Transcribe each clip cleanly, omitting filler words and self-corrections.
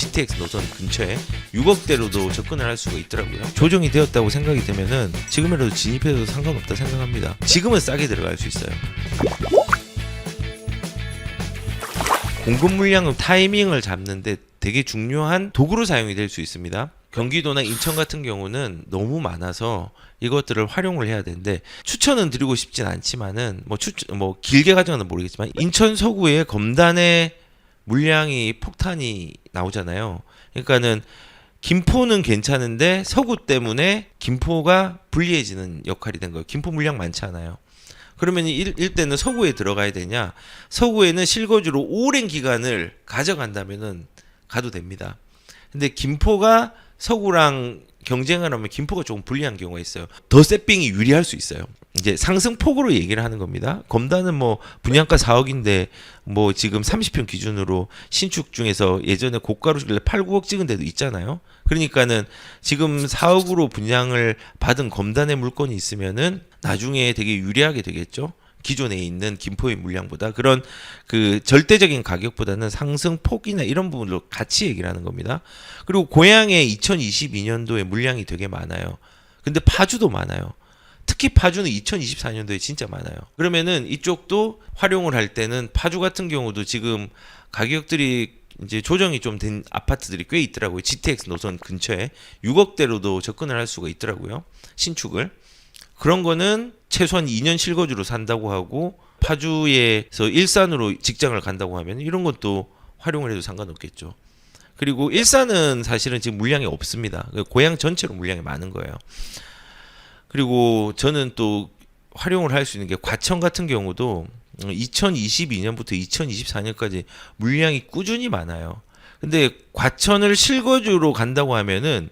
GTX 노선 근처에 6억대로도 접근을 할 수가 있더라고요. 조정이 되었다고 생각이 되면은 지금이라도 진입해도 상관없다 생각합니다. 지금은 싸게 들어갈 수 있어요. 공급 물량은 타이밍을 잡는데 되게 중요한 도구로 사용이 될 수 있습니다. 경기도나 인천 같은 경우는 너무 많아서 이것들을 활용을 해야 되는데 추천은 드리고 싶진 않지만은 뭐 길게 가져가는 모르겠지만 인천 서구에 검단의 물량이 폭탄이 나오잖아요. 그러니까는 김포는 괜찮은데 서구 때문에 김포가 불리해지는 역할이 된 거예요. 김포 물량 많지 않아요. 그러면 일대는 서구에 들어가야 되냐? 서구에는 실거주로 오랜 기간을 가져간다면은 가도 됩니다. 근데 김포가 서구랑 경쟁을 하면 김포가 조금 불리한 경우가 있어요. 더 세핑이 유리할 수 있어요. 이제 상승폭으로 얘기를 하는 겁니다. 검단은 뭐 분양가 4억인데 뭐 지금 30평 기준으로 신축 중에서 예전에 고가로 주길래 8, 9억 찍은 데도 있잖아요. 그러니까는 지금 4억으로 분양을 받은 검단의 물건이 있으면은 나중에 되게 유리하게 되겠죠. 기존에 있는 김포의 물량보다 그런 그 절대적인 가격보다는 상승폭이나 이런 부분으로 같이 얘기를 하는 겁니다. 그리고 고향에 2022년도에 물량이 되게 많아요. 근데 파주도 많아요. 특히 파주는 2024년도에 진짜 많아요. 그러면은 이쪽도 활용을 할 때는 파주 같은 경우도 지금 가격들이 이제 조정이 좀 된 아파트들이 꽤 있더라고요. GTX 노선 근처에 6억대로도 접근을 할 수가 있더라고요. 신축을. 그런 거는 최소한 2년 실거주로 산다고 하고 파주에서 일산으로 직장을 간다고 하면 이런 것도 활용을 해도 상관없겠죠. 그리고 일산은 사실은 지금 물량이 없습니다. 고향 전체로 물량이 많은 거예요. 그리고 저는 또 활용을 할 수 있는 게 과천 같은 경우도 2022년부터 2024년까지 물량이 꾸준히 많아요. 근데 과천을 실거주로 간다고 하면은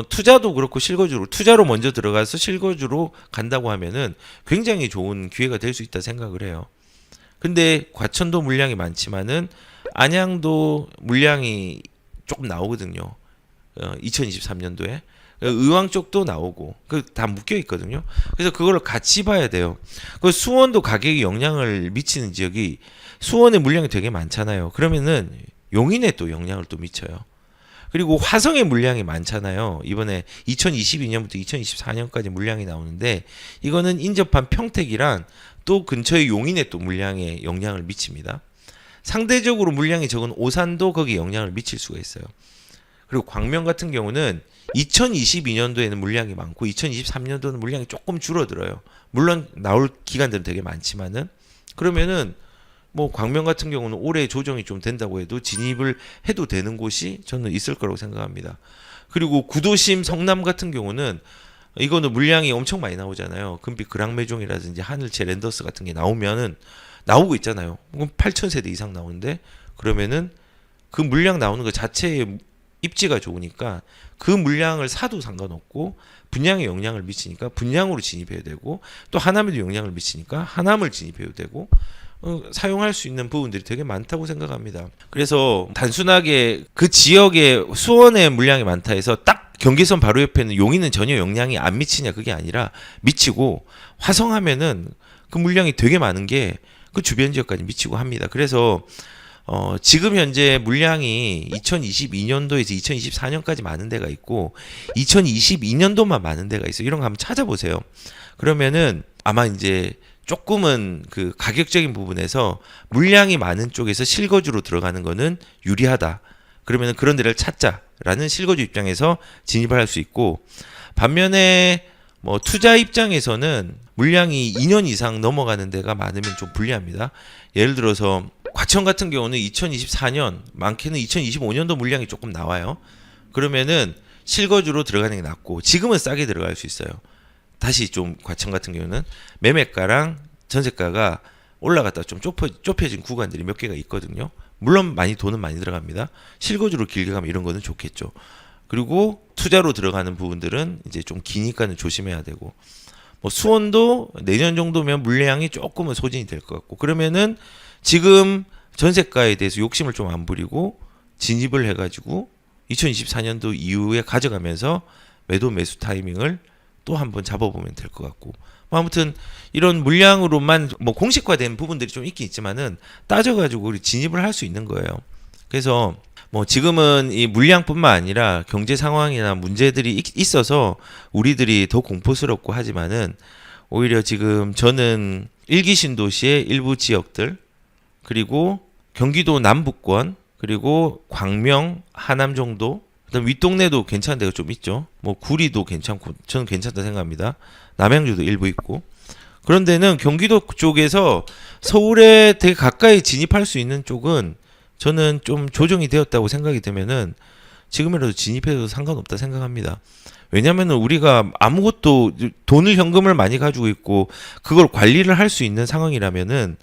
투자도 그렇고 실거주로 투자로 먼저 들어가서 실거주로 간다고 하면은 굉장히 좋은 기회가 될 수 있다 생각을 해요. 근데 과천도 물량이 많지만은 안양도 물량이 조금 나오거든요. 2023년도에 의왕 쪽도 나오고 그 다 묶여 있거든요. 그래서 그걸 같이 봐야 돼요. 그 수원도 가격이 영향을 미치는 지역이 수원의 물량이 되게 많잖아요. 그러면은 용인에 또 영향을 또 미쳐요. 그리고 화성의 물량이 많잖아요. 이번에 2022년부터 2024년까지 물량이 나오는데 이거는 인접한 평택이랑 또 근처의 용인에 또 물량에 영향을 미칩니다. 상대적으로 물량이 적은 오산도 거기에 영향을 미칠 수가 있어요. 그리고 광명 같은 경우는 2022년도에는 물량이 많고 2023년도는 물량이 조금 줄어들어요. 물론 나올 기간들은 되게 많지만은 그러면은 뭐 광명 같은 경우는 올해 조정이 좀 된다고 해도 진입을 해도 되는 곳이 저는 있을 거라고 생각합니다. 그리고 구도심 성남 같은 경우는 이거는 물량이 엄청 많이 나오잖아요. 금빛 그랑매종이라든지 하늘채 랜더스 같은 게 나오면은 나오고 있잖아요. 8,000세대 이상 나오는데 그러면은 그 물량 나오는 것 자체에 입지가 좋으니까 그 물량을 사도 상관없고 분양에 영향을 미치니까 분양으로 진입해야 되고 또 하남에도 영향을 미치니까 하남을 진입해야 되고 사용할 수 있는 부분들이 되게 많다고 생각합니다. 그래서 단순하게 그 지역에 수원의 물량이 많다 해서 딱 경계선 바로 옆에 있는 용인은 전혀 영향이 안 미치냐 그게 아니라 미치고 화성하면은 그 물량이 되게 많은 게 그 주변 지역까지 미치고 합니다. 그래서 지금 현재 물량이 2022년도에서 2024년까지 많은 데가 있고 2022년도만 많은 데가 있어요. 이런 거 한번 찾아보세요. 그러면은 아마 이제 조금은 그 가격적인 부분에서 물량이 많은 쪽에서 실거주로 들어가는 거는 유리하다. 그러면 그런 데를 찾자라는 실거주 입장에서 진입을 할 수 있고 반면에 뭐 투자 입장에서는 물량이 2년 이상 넘어가는 데가 많으면 좀 불리합니다. 예를 들어서 과천 같은 경우는 2024년 많게는 2025년도 물량이 조금 나와요. 그러면은 실거주로 들어가는 게 낫고 지금은 싸게 들어갈 수 있어요. 다시 좀 과천 같은 경우는 매매가랑 전세가가 올라갔다 좀 좁혀진 구간들이 몇 개가 있거든요. 물론 돈은 많이 들어갑니다. 실거주로 길게 가면 이런 거는 좋겠죠. 그리고 투자로 들어가는 부분들은 이제 좀 기니까는 조심해야 되고 뭐 수원도 내년 정도면 물량이 조금은 소진이 될 것 같고 그러면은 지금 전세가에 대해서 욕심을 좀 안 부리고 진입을 해가지고 2024년도 이후에 가져가면서 매수 타이밍을 또 한번 잡아보면 될 것 같고 아무튼 이런 물량으로만 뭐 공식화된 부분들이 좀 있긴 있지만은 따져가지고 우리 진입을 할 수 있는 거예요. 그래서 뭐 지금은 이 물량뿐만 아니라 경제 상황이나 문제들이 있어서 우리들이 더 공포스럽고 하지만은 오히려 지금 저는 일기 신도시의 일부 지역들 그리고 경기도 남부권 그리고 광명, 하남 정도 그다음 윗동네도 괜찮은 데가 좀 있죠. 뭐 구리도 괜찮고 저는 괜찮다 생각합니다. 남양주도 일부 있고 그런 데는 경기도 쪽에서 서울에 되게 가까이 진입할 수 있는 쪽은 저는 좀 조정이 되었다고 생각이 되면은 지금이라도 진입해도 상관없다 생각합니다. 왜냐하면 우리가 아무것도 돈을 현금을 많이 가지고 있고 그걸 관리를 할 수 있는 상황이라면은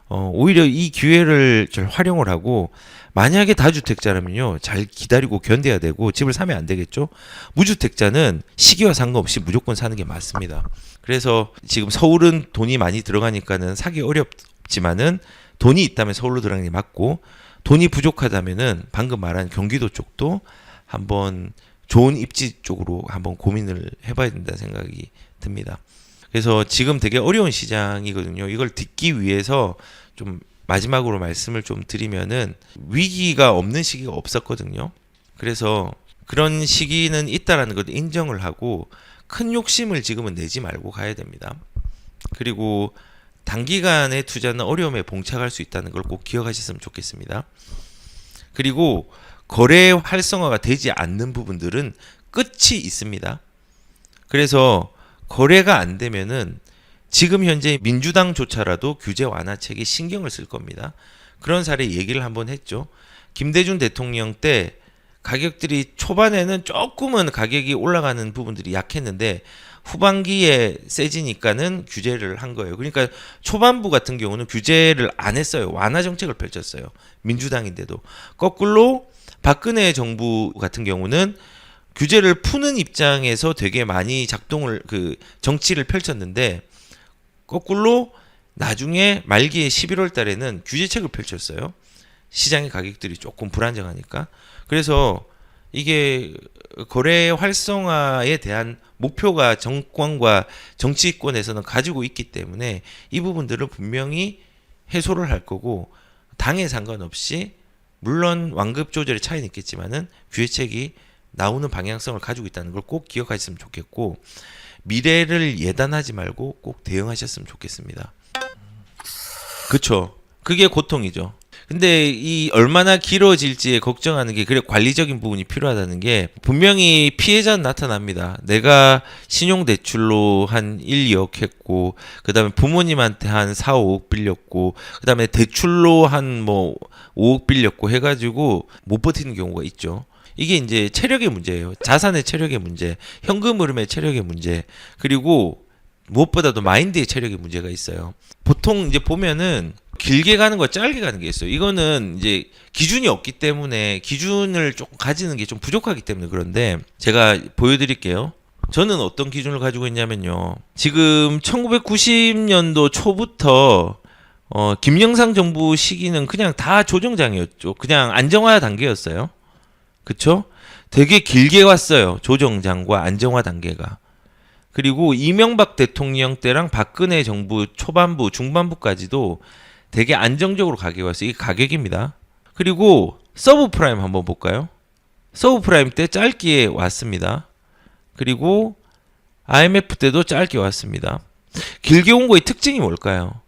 오히려 이 기회를 잘 활용을 하고 만약에 다주택자라면요 잘 기다리고 견뎌야 되고 집을 사면 안 되겠죠. 무주택자는 시기와 상관없이 무조건 사는 게 맞습니다. 그래서 지금 서울은 돈이 많이 들어가니까는 사기 어렵지만은 돈이 있다면 서울로 들어가는 게 맞고 돈이 부족하다면은 방금 말한 경기도 쪽도 한번 좋은 입지 쪽으로 한번 고민을 해봐야 된다는 생각이 듭니다. 그래서 지금 되게 어려운 시장이거든요. 이걸 딛기 위해서 좀 마지막으로 말씀을 좀 드리면은 위기가 없는 시기가 없었거든요. 그래서 그런 시기는 있다라는 걸 인정을 하고 큰 욕심을 지금은 내지 말고 가야 됩니다. 그리고 단기간의 투자는 어려움에 봉착할 수 있다는 걸 꼭 기억하셨으면 좋겠습니다. 그리고 거래 활성화가 되지 않는 부분들은 끝이 있습니다. 그래서 거래가 안 되면은 지금 현재 민주당조차라도 규제 완화책에 신경을 쓸 겁니다. 그런 사례 얘기를 한번 했죠. 김대중 대통령 때 가격들이 초반에는 조금은 가격이 올라가는 부분들이 약했는데 후반기에 세지니까는 규제를 한 거예요. 그러니까 초반부 같은 경우는 규제를 안 했어요. 완화 정책을 펼쳤어요. 민주당인데도. 거꾸로 박근혜 정부 같은 경우는 규제를 푸는 입장에서 되게 많이 작동을 정치를 펼쳤는데 거꾸로 나중에 말기에 11월 달에는 규제책을 펼쳤어요. 시장의 가격들이 조금 불안정하니까. 그래서 이게 거래 활성화에 대한 목표가 정권과 정치권에서는 가지고 있기 때문에 이 부분들을 분명히 해소를 할 거고 당에 상관없이 물론 완급 조절의 차이는 있겠지만은 규제책이 나오는 방향성을 가지고 있다는 걸 꼭 기억하셨으면 좋겠고 미래를 예단하지 말고 꼭 대응하셨으면 좋겠습니다. 그쵸? 그게 고통이죠. 근데 이 얼마나 길어질지에 걱정하는 게 그래 관리적인 부분이 필요하다는 게 분명히 피해자는 나타납니다. 내가 신용대출로 한 1, 2억 했고 그다음에 부모님한테 한 4, 5억 빌렸고 그다음에 대출로 한 뭐 5억 빌렸고 해가지고 못 버티는 경우가 있죠. 이게 이제 체력의 문제예요. 자산의 체력의 문제, 현금 흐름의 체력의 문제, 그리고 무엇보다도 마인드의 체력의 문제가 있어요. 보통 이제 보면은 길게 가는 거 짧게 가는 게 있어요. 이거는 이제 기준이 없기 때문에 기준을 조금 가지는 게 좀 부족하기 때문에 그런데 제가 보여드릴게요. 저는 어떤 기준을 가지고 있냐면요. 지금 1990년도 초부터 김영삼 정부 시기는 그냥 다 조정장이었죠. 그냥 안정화 단계였어요. 그쵸? 되게 길게 왔어요. 조정장과 안정화 단계가. 그리고 이명박 대통령 때랑 박근혜 정부 초반부, 중반부까지도 되게 안정적으로 가격이 왔어요. 이게 가격입니다. 그리고 서브프라임 한번 볼까요? 서브프라임 때 짧게 왔습니다. 그리고 IMF 때도 짧게 왔습니다. 길게 온 거의 특징이 뭘까요?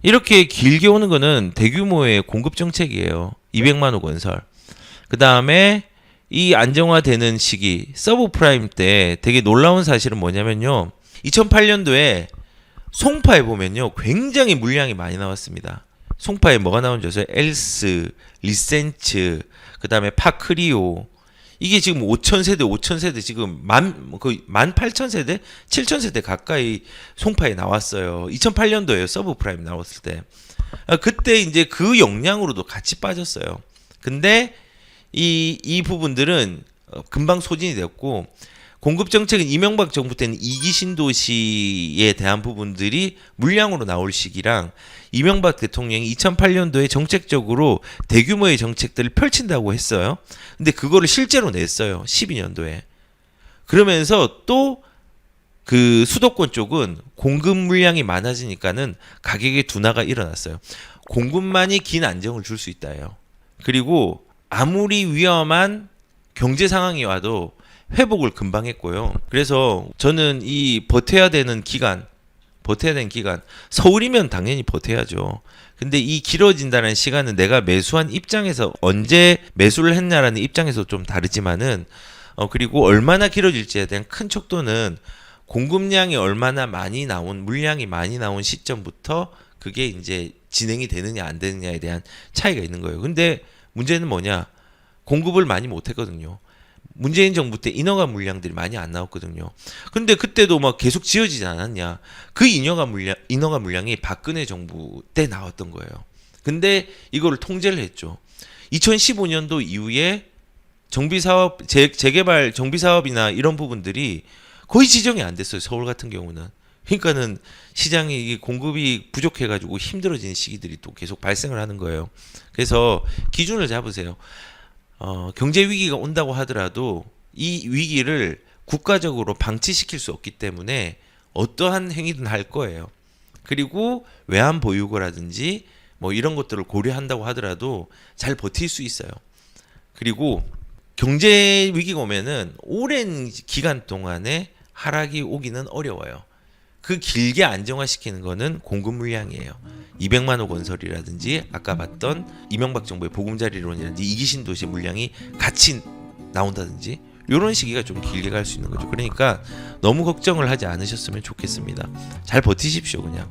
이렇게 길게 오는 거는 대규모의 공급 정책이에요. 200만 호 건설. 그 다음에 이 안정화되는 시기 서브프라임 때 되게 놀라운 사실은 뭐냐면요. 2008년도에 송파에 보면요. 굉장히 물량이 많이 나왔습니다. 송파에 뭐가 나온지 아세요? 엘스, 리센츠, 그 다음에 파크리오. 이게 지금 5,000세대 지금 18,000세대? 7,000세대 가까이 송파에 나왔어요. 2008년도에요. 서브프라임 나왔을 때. 그때 이제 그 역량으로도 같이 빠졌어요. 근데 이 부분들은 금방 소진이 되었고 공급 정책은 이명박 정부 때는 2기 신도시에 대한 부분들이 물량으로 나올 시기랑 이명박 대통령이 2008년도에 정책적으로 대규모의 정책들을 펼친다고 했어요. 근데 그거를 실제로 냈어요. 12년도에. 그러면서 또 그 수도권 쪽은 공급 물량이 많아지니까는 가격의 둔화가 일어났어요. 공급만이 긴 안정을 줄 수 있다예요. 그리고 아무리 위험한 경제 상황이 와도 회복을 금방 했고요. 그래서 저는 이 버텨야 되는 기간, 서울이면 당연히 버텨야죠. 근데 이 길어진다는 시간은 내가 매수한 입장에서 언제 매수를 했냐라는 입장에서 좀 다르지만은 그리고 얼마나 길어질지에 대한 큰 척도는 공급량이 얼마나 많이 나온 물량이 많이 나온 시점부터 그게 이제 진행이 되느냐 안 되느냐에 대한 차이가 있는 거예요. 근데 문제는 뭐냐? 공급을 많이 못 했거든요. 문재인 정부 때 인허가 물량들이 많이 안 나왔거든요. 근데 그때도 막 계속 지어지지 않았냐. 그 인허가 물량이 박근혜 정부 때 나왔던 거예요. 근데 이거를 통제를 했죠. 2015년도 이후에 정비사업, 재개발 정비사업이나 이런 부분들이 거의 지정이 안 됐어요. 서울 같은 경우는. 그러니까는 시장이 공급이 부족해가지고 힘들어지는 시기들이 또 계속 발생을 하는 거예요. 그래서 기준을 잡으세요. 경제 위기가 온다고 하더라도 이 위기를 국가적으로 방치시킬 수 없기 때문에 어떠한 행위든 할 거예요. 그리고 외환 보유고라든지 뭐 이런 것들을 고려한다고 하더라도 잘 버틸 수 있어요. 그리고 경제 위기가 오면은 오랜 기간 동안에 하락이 오기는 어려워요. 그 길게 안정화시키는 거는 공급 물량이에요. 200만 호 건설이라든지 아까 봤던 이명박 정부의 보금자리론이라든지 이기 신도시 물량이 같이 나온다든지 이런 시기가 좀 길게 갈 수 있는 거죠. 그러니까 너무 걱정을 하지 않으셨으면 좋겠습니다. 잘 버티십시오 그냥.